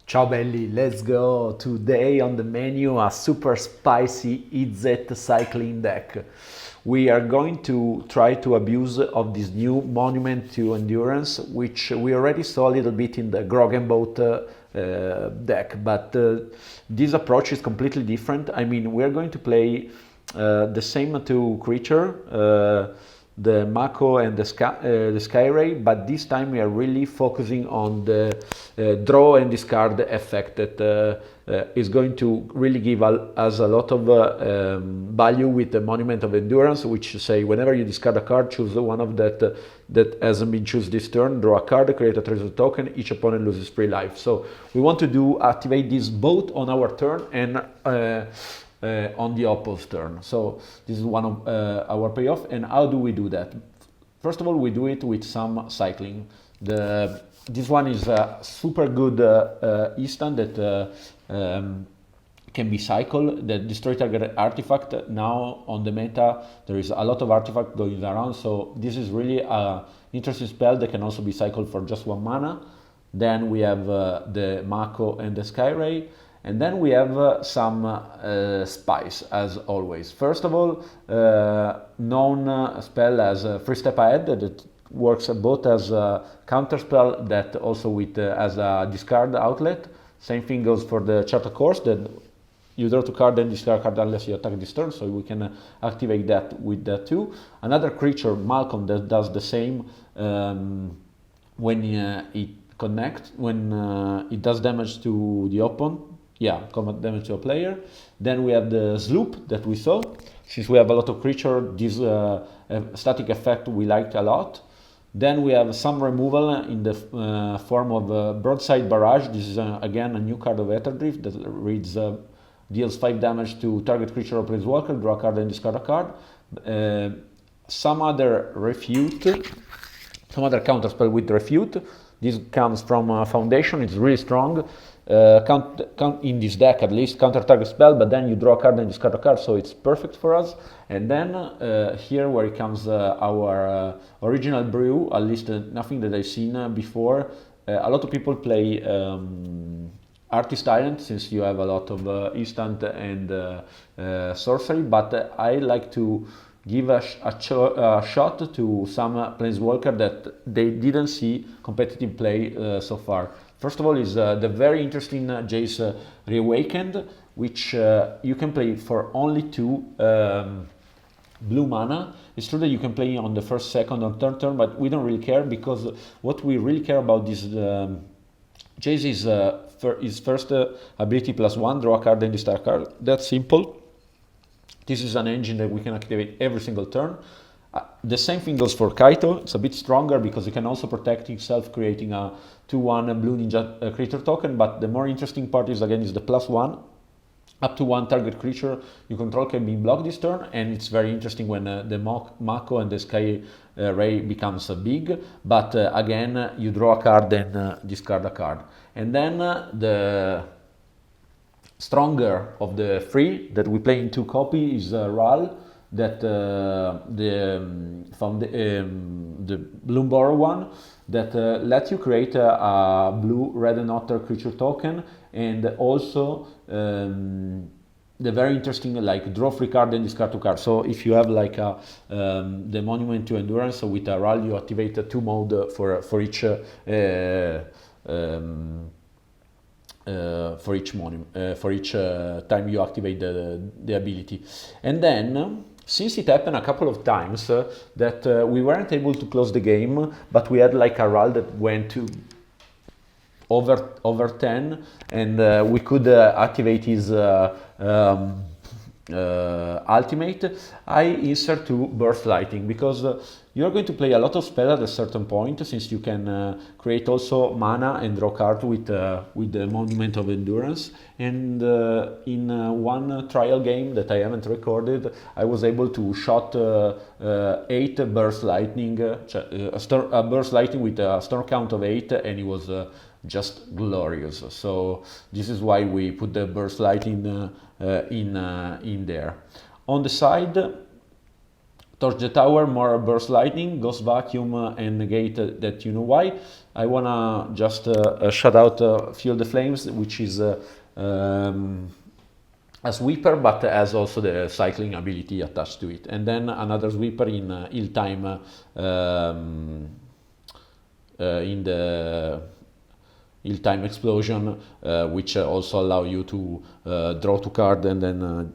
Ciao Belli, let's go. Today on the menu a super spicy EZ cycling deck. We are going to try to abuse of this new monument to endurance, which we already saw a little bit in the Grog and Boat deck, but this approach is completely different. I mean, we're going to play the same two creature, the Mako and the Sky Ray, but this time we are really focusing on the draw and discard effect that is going to really give us a lot of value with the Monument of Endurance, which say whenever you discard a card, choose one of that hasn't been chosen this turn, draw a card, create a treasure token, each opponent loses 3 life. So we want to activate this both on our turn and on the opposite turn. So this is one of our payoff. And how do we do that? First of all, we do it with some cycling. This one is a super good instant that can be cycled, that destroy target artifact. Now on the meta there is a lot of artifact going around, so this is really an interesting spell that can also be cycled for just 1 mana. Then we have the Mako and the Sky Ray. And then we have some spice, as always. First of all, known spell as Free Step Ahead, that works both as a counter spell that also with as a discard outlet. Same thing goes for the Charter Course, that you draw 2 cards and discard card unless you attack this turn, so we can activate that with that too. Another creature, Malcolm, that does the same when it connects, when it does damage to the opponent. Yeah, combat damage to a player. Then we have the Sloop that we saw. Since we have a lot of creature, this static effect we liked a lot. Then we have some removal in the form of Broadside Barrage. This is again a new card of Aetherdrift that reads deals 5 damage to target creature or planeswalker, draw a card and discard a card. Some other Refute, some other counter spell with Refute. This comes from Foundation, it's really strong. In this deck at least, counter target spell, but then you draw a card and discard a card, so it's perfect for us. And then here where it comes our original Brew, at least nothing that I've seen before. A lot of people play Artist Tyrant, since you have a lot of instant and sorcery, but I like to give a shot to some planeswalker that they didn't see competitive play so far. First of all is the very interesting Jace Reawakened, which you can play for only 2 blue mana. It's true that you can play on the first, second, or third turn, but we don't really care, because what we really care about this Jace is his first ability +1, draw a card and discard a card. That's simple. This is an engine that we can activate every single turn. The same thing goes for Kaito. It's a bit stronger because he can also protect himself, creating a 2/1 blue ninja creature token, but the more interesting part is again is the +1. Up to 1 target creature you control can be blocked this turn, and it's very interesting when the Mako and the Sky Ray becomes big, but again you draw a card and discard a card. And then the stronger of the 3 that we play in 2 copy is Ral, that the Bloomborrow one, that lets you create a blue red and otter creature token, and also the very interesting like draw 3 card and discard 2 cards. So if you have like the Monument to Endurance, so with a RAL you activate a 2 mode for each time you activate the ability. And then since it happened a couple of times that we weren't able to close the game, but we had like a RAL that went to over 10, and we could activate his ultimate, I insert 2 Burst Lightning, because you're going to play a lot of spell at a certain point, since you can create also mana and draw card with the Monument of Endurance. And in one trial game that I haven't recorded, I was able to shot 8 Burst Lightning, a Burst Lightning with a storm count of 8, and it was just glorious. So this is why we put the Burst Lightning in there. On the side, Torch the Tower, more Burst Lightning, Ghost Vacuum, and Negate, that you know why. I wanna just shout out Feel the Flames, which is a sweeper, but has also the cycling ability attached to it. And then another sweeper in Heal Time in the Heal Time Explosion, which also allow you to draw 2 cards and then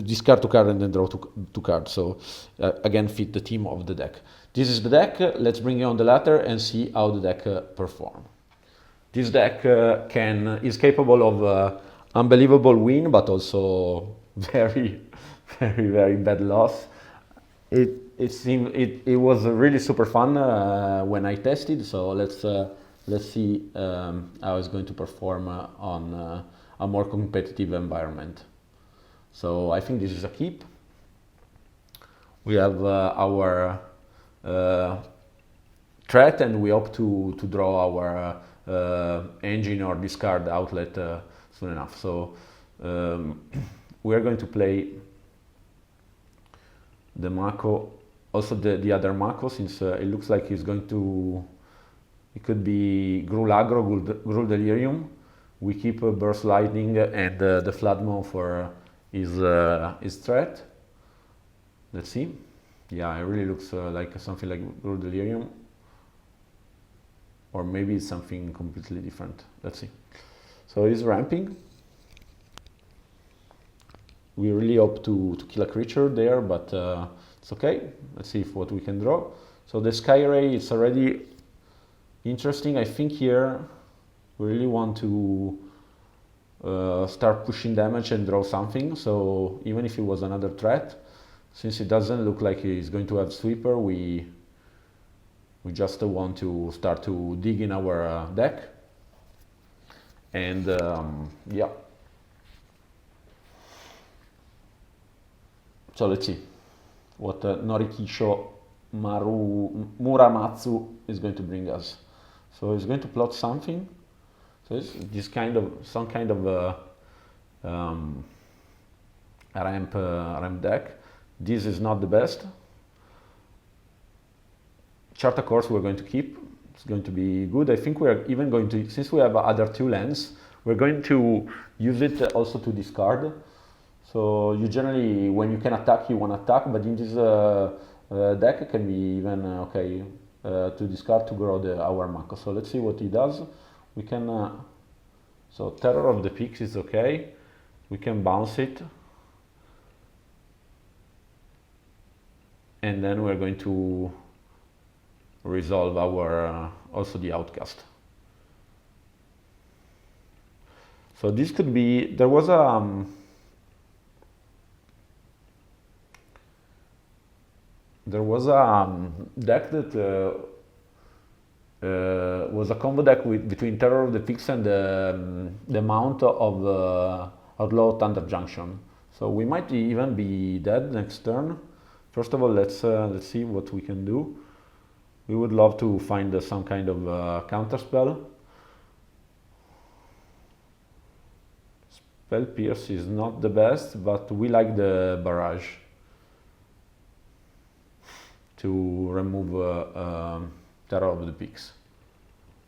discard 2 cards and then draw 2 cards. So again, fit the theme of the deck. This is the deck. Let's bring it on the ladder and see how the deck performs. This deck is capable of unbelievable win, but also very, very, very bad loss. It was really super fun when I tested. So let's see how it's going to perform on a more competitive environment. So I think this is a keep. We have our threat, and we hope to draw our engine or discard outlet soon enough. So we are going to play the Mako, also the other Mako, since it looks like he's going to, it could be Gruul Aggro, Gruul Delirium. We keep Burst Lightning and the Floodmo for his threat. Let's see. Yeah, it really looks like something like Gruul Delirium. Or maybe it's something completely different. Let's see. So he's ramping. We really hope to kill a creature there, but it's okay. Let's see what we can draw. So the Sky Ray is already interesting. I think here we really want to start pushing damage and draw something. So even if it was another threat, since it doesn't look like he's going to have Sweeper, we just want to start to dig in our deck. And yeah. So let's see what Norikisho Muramatsu is going to bring us. So he's going to plot something. So it's this kind of, some kind of ramp deck. This is not the best. Chart of course we're going to keep. It's going to be good. I think we're even going to, since we have other 2 lands, we're going to use it also to discard. So you generally, when you can attack, you want to attack, but in this deck it can be even okay to discard to grow our Mako. So let's see what he does. We can, so Terror of the Peaks is okay. We can bounce it. And then we're going to resolve our, also the Outcast. So this could be, there was a, deck that was a combo deck between Terror of the Peaks and the Mount of Outlaw Thunder Junction. So we might even be dead next turn. First of all, let's see what we can do. We would love to find some kind of counter spell. Spell Pierce is not the best, but we like the Barrage to remove Terror of the Peaks.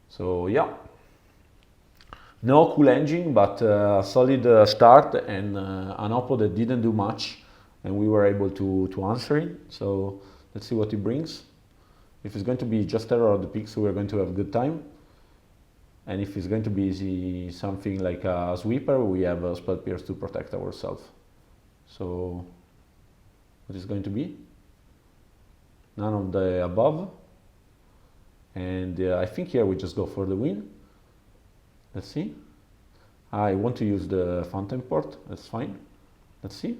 So yeah, no cool engine, but a solid start and an oppo that didn't do much, and we were able to answer it. So let's see what he brings. If it's going to be just Terror of the Peaks, we're going to have a good time. And if it's going to be something like a Sweeper, we have a Spell Pierce to protect ourselves. So what is going to be? None of the above. And I think here we just go for the win. Let's see. I want to use the Fountain Port. That's fine. Let's see.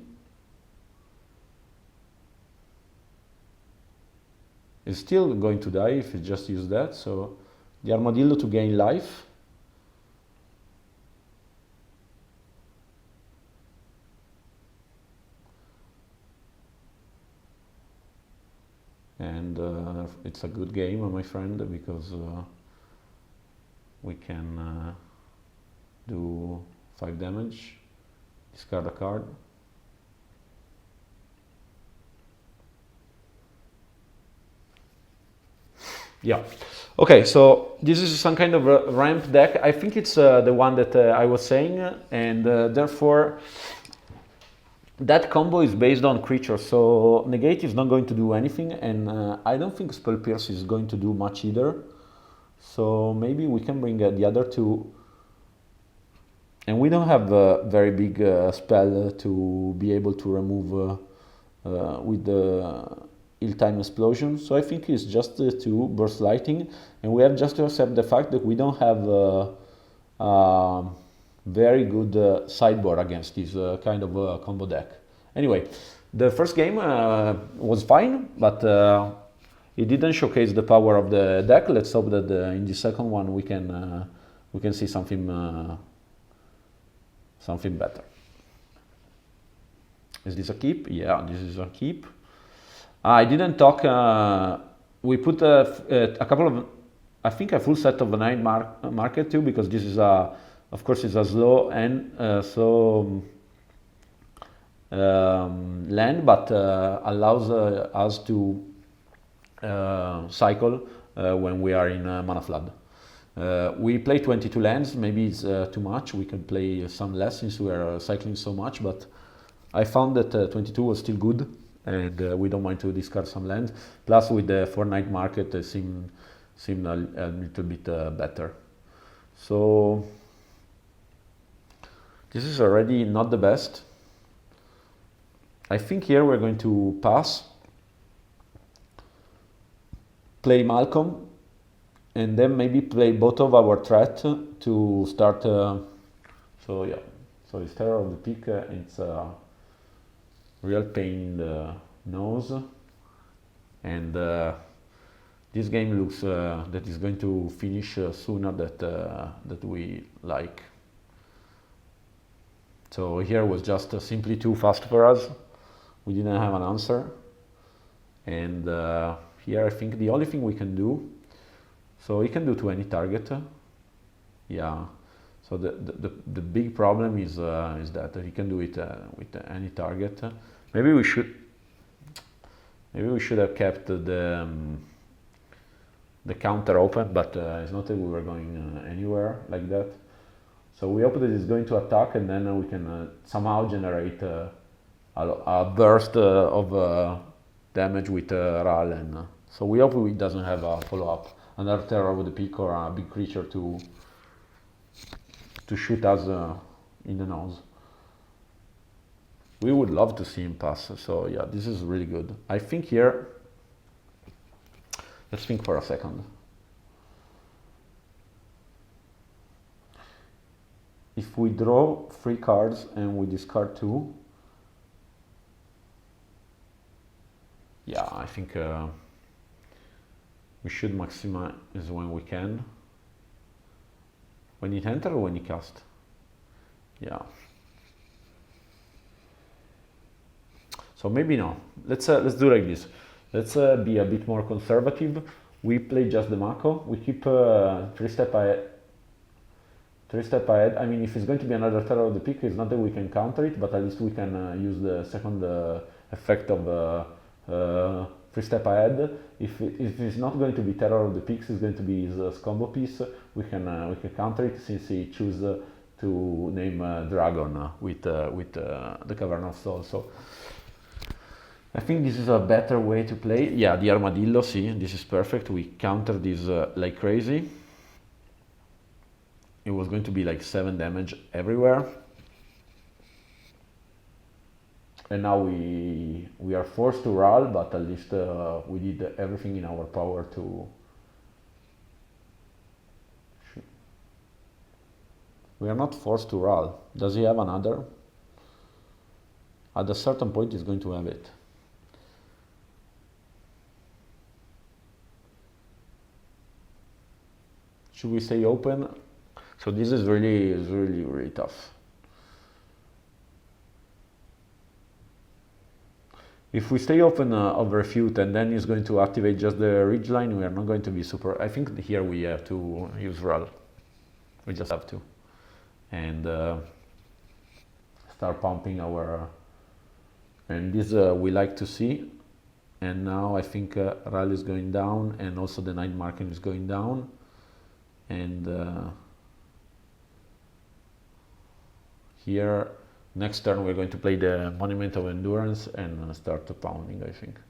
It's still going to die if you just use that. So the Armadillo to gain life. And it's a good game, my friend, because we can do 5 damage, discard a card. Yeah. Okay, so this is some kind of a ramp deck. I think it's the one that I was saying, and therefore that combo is based on creatures. So negate is not going to do anything, and I don't think spell pierce is going to do much either. So maybe we can bring the other two, and we don't have a very big spell to be able to remove with the ill-time explosion. So I think it's just to burst lighting, and we have just to accept the fact that we don't have very good sideboard against this kind of combo deck. Anyway, the first game was fine, but it didn't showcase the power of the deck. Let's hope that in the second one we can see something something better. Is this a keep? Yeah, this is a keep. I didn't talk. We put a couple of, I think, a full set of a night market too, because this is of course, it's a slow and land, but allows us to cycle when we are in mana flood. We play 22 lands. Maybe it's too much. We can play some less since we are cycling so much, but I found that 22 was still good, and we don't mind to discard some lands. Plus, with the 4-night market, it seemed a little bit better. So this is already not the best. I think here we're going to pass, play Malcolm, and then maybe play both of our threat to start. So yeah, so it's Terror of the Peak. It's a real pain in the nose, and this game looks that is going to finish sooner that we like. So here was just simply too fast for us. We didn't have an answer, and here I think the only thing we can do, so he can do to any target. Yeah. So the big problem is that he can do it with any target. Maybe we should have kept the counter open, but it's not that we were going anywhere like that. So we hope that it's going to attack, and then we can somehow generate a burst of damage with Ral, and so we hope it doesn't have a follow-up, another Terror of the Peak or a big creature to shoot us in the nose. We would love to see him pass. So yeah, this is really good. I think here, let's think for a second. If we draw 3 cards and we discard 2, yeah, I think we should maximize when we can. When it enter or when it cast? Yeah. So maybe no. Let's do like this. Let's be a bit more conservative. We play just the Mako. We keep 3 step ahead. 3 step ahead. I mean, if it's going to be another Terror of the Peak, it's not that we can counter it, but at least we can use the second effect of 3 step ahead. If it's not going to be Terror of the Peaks, it's going to be his combo piece. We can counter it since he chooses to name Dragon with the Cavern of Souls. So I think this is a better way to play. Yeah, the Armadillo. See, this is perfect. We counter this like crazy. It was going to be like 7 damage everywhere. And now we are forced to Ral, but at least we did everything in our power to. We are not forced to Ral. Does he have another? At a certain point he's going to have it. Should we stay open? So this is really tough. If we stay open over refute and then he's going to activate just the ridgeline, we are not going to be super. I think here we have to use Ral. We just have to. And start pumping our. And this we like to see. And now I think Ral is going down, and also the night marking is going down. And here, next turn we're going to play the Monument of Endurance and start pounding, I think.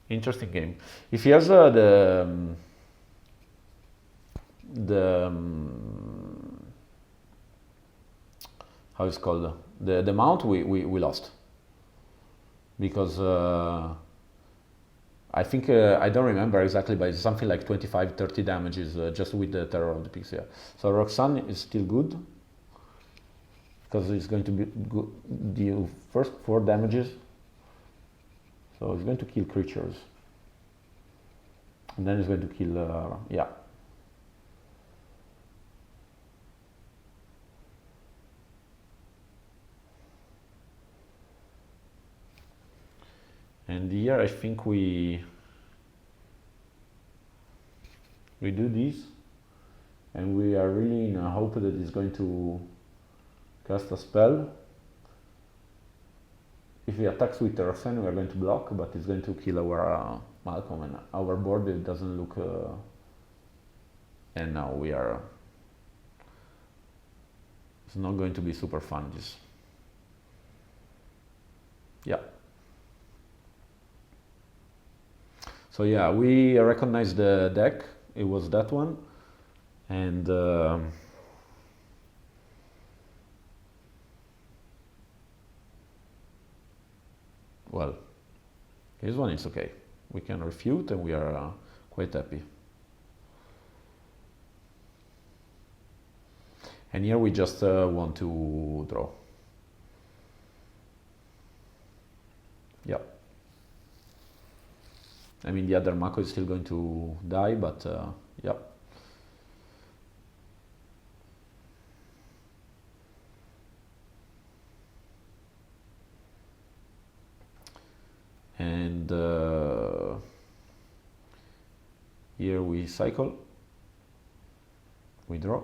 Interesting game. If he has the how it's called, the mount, we lost, because I think I don't remember exactly, but it's something like 25-30 damages just with the Terror of the Pigs here. So Roxanne is still good, because it's going to deal first 4 damages. So it's going to kill creatures, and then it's going to kill yeah. And here I think we do this, and we are really in a hope that it's going to cast a spell. If he attacks with Roxanne, we are going to block, but it's going to kill our Malcolm, and our board, it doesn't look... and now we are... It's not going to be super fun, this. Yeah. So yeah, we recognize the deck. It was that one, and well, this one is okay. We can refute, and we are quite happy. And here we just want to draw. Yeah. I mean, the other Mako is still going to die, but yeah. And here we cycle, we draw.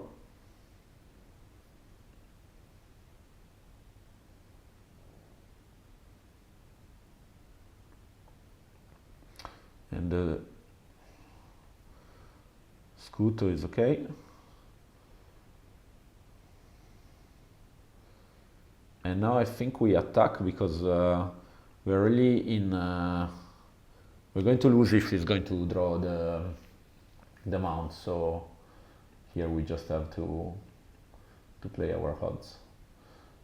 And the Scuto is okay. And now I think we attack, because we're really in... we're going to lose if he's going to draw the mount, so here we just have to play our odds.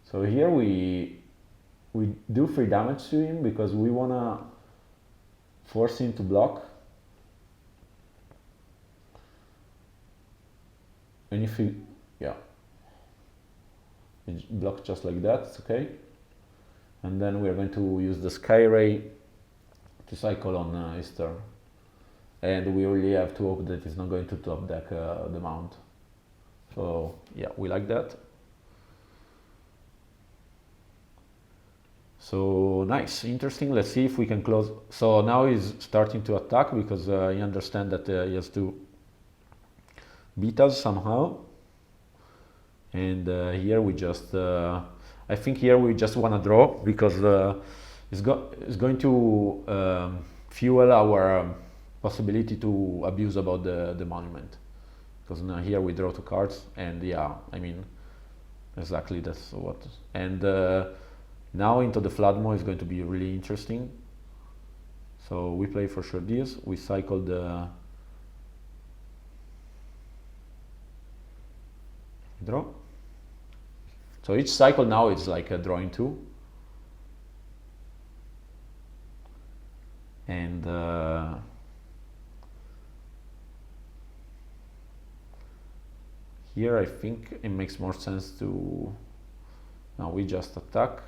So here we do 3 damage to him, because we wanna force him to block. And if he, yeah, it blocks just like that, it's okay. And then we are going to use the Sky Ray to cycle on Easter. And we really have to hope that it's not going to top deck the mount. So yeah, we like that. So nice, interesting. Let's see if we can close. So now he's starting to attack, because he understands that he has to beat us somehow. And here we just, I think here we just want to draw, because it's going to fuel our possibility to abuse about the monument. Because now here we draw 2 cards, and yeah, I mean, exactly that's what. And now into the Floodmo is going to be really interesting. So we play for sure this. We cycle the draw. So each cycle now is like a drawing 2. And here I think it makes more sense to... Now we just attack.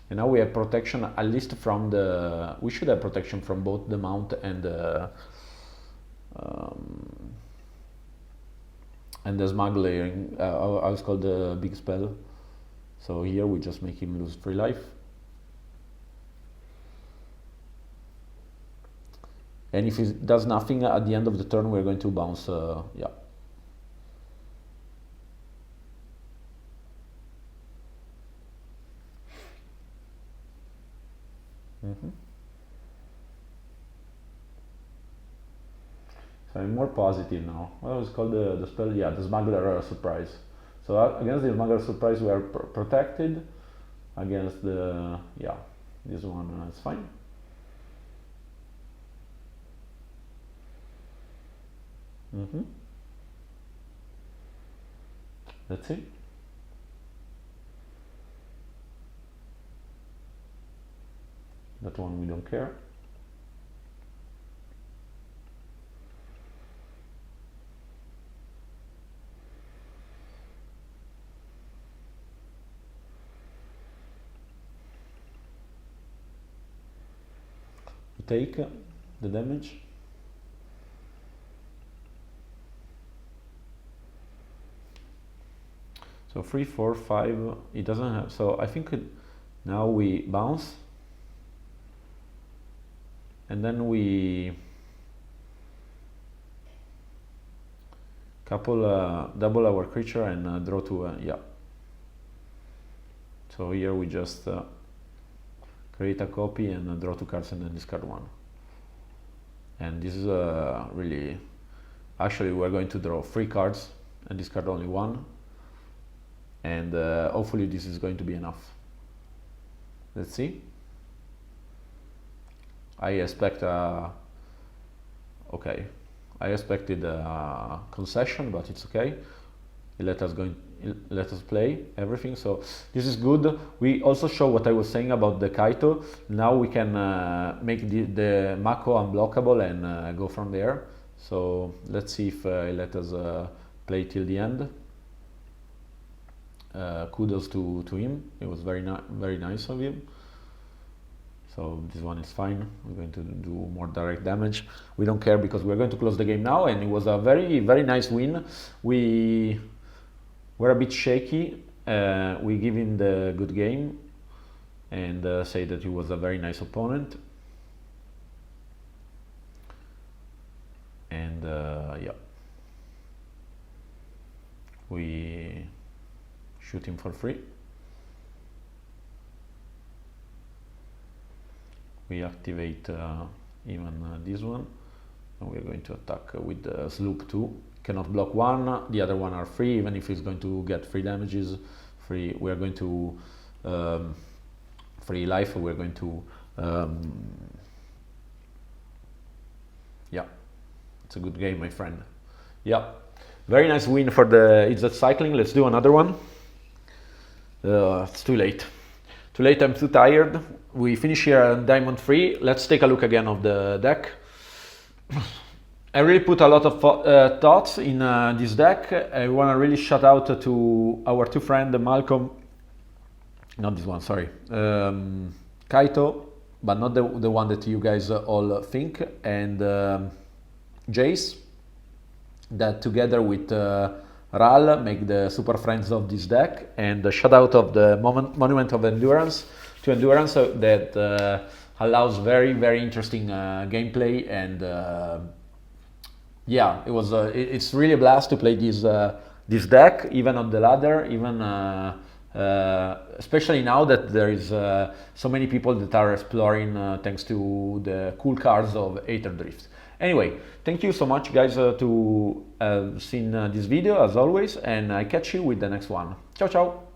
And now we have protection, at least from the... We should have protection from both the mount and the smuggling. I was called the big spell. So here we just make him lose 3 life. And if he does nothing at the end of the turn, we're going to bounce. Yeah. So I'm more positive now. What was called the spell? Yeah, the Smuggler Surprise. So against the Smuggler Surprise we are protected. Against the, yeah, this one is fine. Let's see. That one we don't care. Take the damage. So 3, 4, 5, it doesn't have, so I think now we bounce and then we double our creature and draw to, yeah. So here we just create a copy and draw 2 cards and then discard 1. And this is really, actually we're going to draw 3 cards and discard only 1. And hopefully this is going to be enough. Let's see. I expect okay. I expected a concession, but it's okay. Let us play everything. So this is good. We also show what I was saying about the Kaito. Now we can make the Mako unblockable and go from there. So let's see if let us play till the end. Kudos to him. It was very nice of him. So this one is fine. We're going to do more direct damage. We don't care because we're going to close the game now, and it was a very nice win. We were a bit shaky. We give him the good game and say that he was a very nice opponent. And yeah, we shoot him for free. We activate even this one, and we're going to attack with the Sloop 2. Cannot block one, the other one are free, even if he's going to get 3 damages. Free, we're going to free life, we're going to yeah, it's a good game, my friend. Yeah, very nice win for the It's That Cycling. Let's do another one. It's too late. Too late, I'm too tired. We finish here on Diamond 3. Let's take a look again of the deck. I really put a lot of thoughts in this deck. I want to really shout out to our 2 friends, Malcolm, not this one, sorry, Kaito, but not the one that you guys all think, and Jace, that together with Ral make the super friends of this deck, and the shout out of the Monument of Endurance to Endurance that allows very interesting gameplay, and yeah, it was it's really a blast to play this deck, even on the ladder, even especially now that there is so many people that are exploring thanks to the cool cards of Aetherdrift. Anyway, thank you so much guys to seen this video as always, and I catch you with the next one. Ciao ciao!